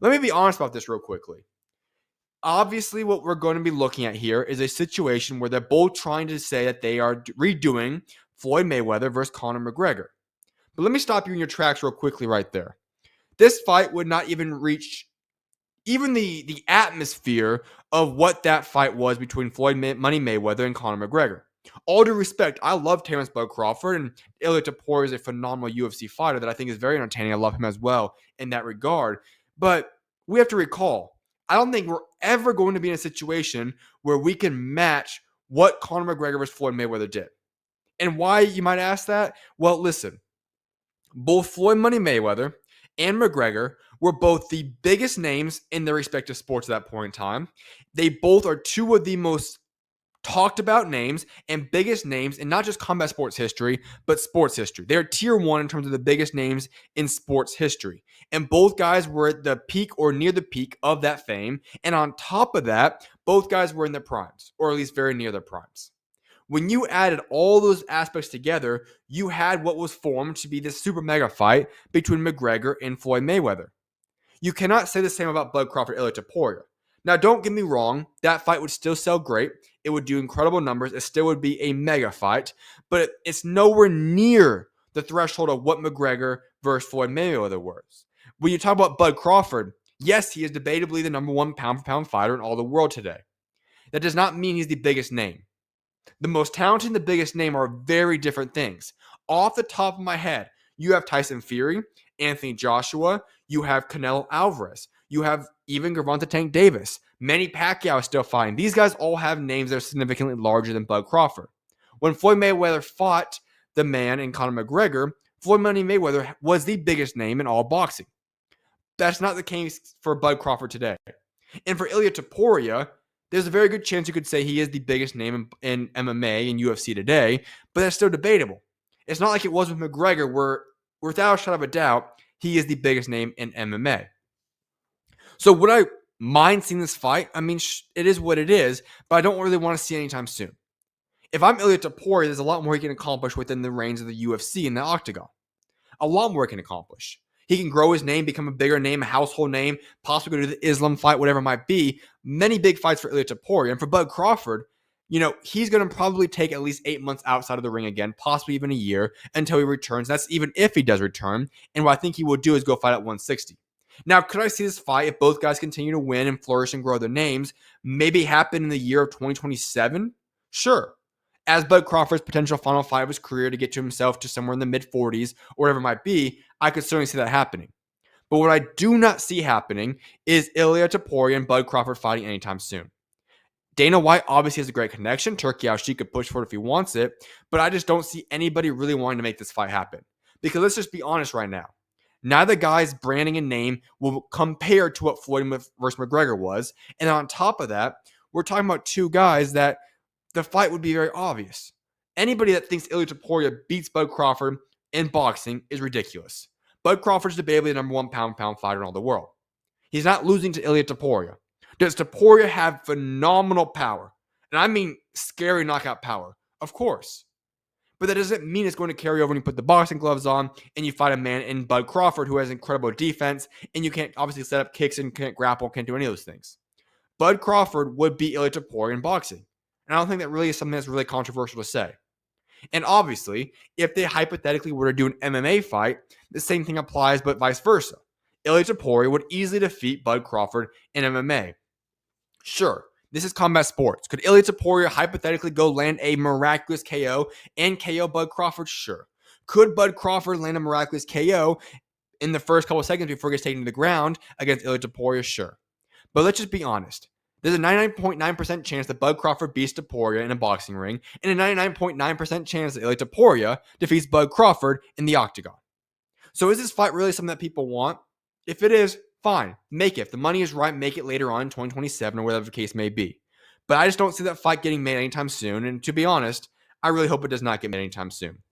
Let me be honest about this real quickly. Obviously, what we're going to be looking at here is a situation where they're both trying to say that they are redoing Floyd Mayweather versus Conor McGregor. But let me stop you in your tracks real quickly right there. This fight would not even reach even the atmosphere of what that fight was between Floyd Money Mayweather and Conor McGregor. All due respect, I love Terence Crawford, and Ilia Topuria is a phenomenal UFC fighter that I think is very entertaining. I love him as well in that regard. But we have to recall, I don't think we're ever going to be in a situation where we can match what Conor McGregor versus Floyd Mayweather did. And why, you might ask that? Well, listen, both Floyd Money Mayweather and McGregor were both the biggest names in their respective sports at that point in time. They both are two of the most talked about names and biggest names in not just combat sports history, but sports history. They're tier one in terms of the biggest names in sports history. And both guys were at the peak or near the peak of that fame. And on top of that, both guys were in their primes, or at least very near their primes. When you added all those aspects together, you had what was formed to be this super mega fight between McGregor and Floyd Mayweather. You cannot say the same about Bud Crawford and Ilia Topuria. Now, don't get me wrong, that fight would still sell great. It would do incredible numbers. It still would be a mega fight, but it's nowhere near the threshold of what McGregor versus Floyd Mayweather was. When you talk about Bud Crawford, yes, he is debatably the number one pound-for-pound fighter in all the world today. That does not mean he's the biggest name. The most talented and the biggest name are very different things. Off the top of my head, you have Tyson Fury, Anthony Joshua, you have Canelo Alvarez, you have even Gervonta Tank Davis. Manny Pacquiao is still fighting. These guys all have names that are significantly larger than Bud Crawford. When Floyd Mayweather fought the man in Conor McGregor, Floyd Money Mayweather was the biggest name in all boxing. That's not the case for Bud Crawford today. And for Ilia Topuria, there's a very good chance you could say he is the biggest name in MMA and UFC today, but that's still debatable. It's not like it was with McGregor where, without a shadow of a doubt, he is the biggest name in MMA. So would I mind seeing this fight? I mean, it is what it is, but I don't really want to see it anytime soon. If I'm Ilia Topuria, there's a lot more he can accomplish within the reins of the UFC and the octagon. A lot more he can accomplish. He can grow his name, become a bigger name, a household name, possibly go to the Islam fight, whatever it might be. Many big fights for Ilia Topuria. And for Bud Crawford, he's going to probably take at least 8 months outside of the ring again, possibly even a year until he returns. That's even if he does return. And what I think he will do is go fight at 160. Now, could I see this fight, if both guys continue to win and flourish and grow their names, maybe happen in the year of 2027? Sure. As Bud Crawford's potential final fight of his career to get to himself to somewhere in the mid-40s or whatever it might be, I could certainly see that happening. But what I do not see happening is Ilia Topuria and Bud Crawford fighting anytime soon. Dana White obviously has a great connection. Turkey out, she could push for it if he wants it. But I just don't see anybody really wanting to make this fight happen. Because let's just be honest right now. Neither guy's branding and name will compare to what Floyd versus McGregor was. And on top of that, we're talking about two guys that the fight would be very obvious. Anybody that thinks Ilia Topuria beats Bud Crawford in boxing is ridiculous. Bud Crawford's debatably the number one pound-for-pound fighter in all the world. He's not losing to Ilia Topuria. Does Topuria have phenomenal power? And I mean scary knockout power. Of course. But that doesn't mean it's going to carry over when you put the boxing gloves on and you fight a man in Bud Crawford who has incredible defense and you can't obviously set up kicks and can't grapple, can't do any of those things. Bud Crawford would beat Ilia Topuria in boxing. And I don't think that really is something that's really controversial to say. And obviously, if they hypothetically were to do an MMA fight, the same thing applies, but vice versa. Ilia Topuria would easily defeat Bud Crawford in MMA. Sure, this is combat sports. Could Ilia Topuria hypothetically go land a miraculous KO and KO Bud Crawford? Sure. Could Bud Crawford land a miraculous KO in the first couple of seconds before he gets taken to the ground against Ilia Topuria? Sure. But let's just be honest. There's a 99.9% chance that Bud Crawford beats Topuria in a boxing ring, and a 99.9% chance that Ilia Topuria defeats Bud Crawford in the octagon. So is this fight really something that people want? If it is, fine. Make it. If the money is right, make it later on in 2027 or whatever the case may be. But I just don't see that fight getting made anytime soon, and to be honest, I really hope it does not get made anytime soon.